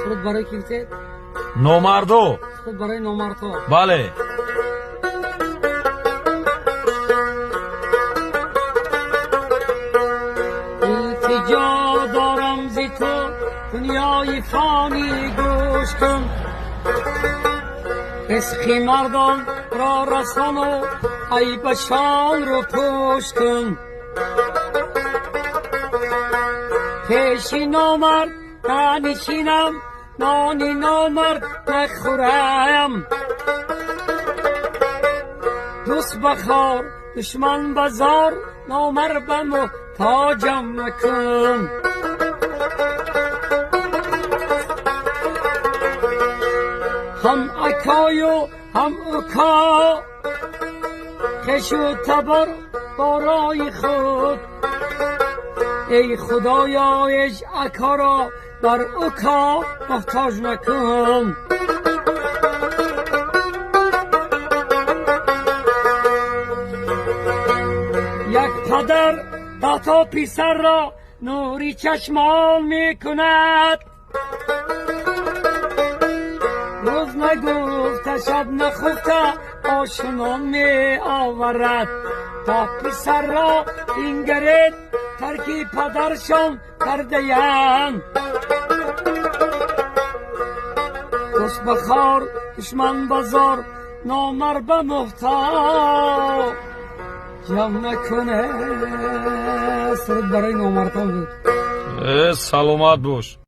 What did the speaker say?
سرود برای کی گفتید؟ نامردو. سرود برای نامردها. بله. التجا دارم زی تو دنیای فانی گوش کن، عشق مردان را رسان و عیبشان رو پوش کن. پیشی نامرد ننشینم، نانی نامرد نخورم. دوست بخوار دشمن بزار، نامرد به محتاجم نکن. هم اکای و هم اکا، خش و تبر بارای خود. ای خدایا ایش اکا را بر اکا محتاج نکن. یک پدر ده تا پسر را نوری چشمان می کند، روز نگفته شب نخفته آشنان می آورد. تا پسر را این گرد ترکی پدرشان کرده‌اند. دوست بخوار دشمن بزار، نامرد به محتاج جمع نکنه. سرود برای نامردان بود. سلامت باش.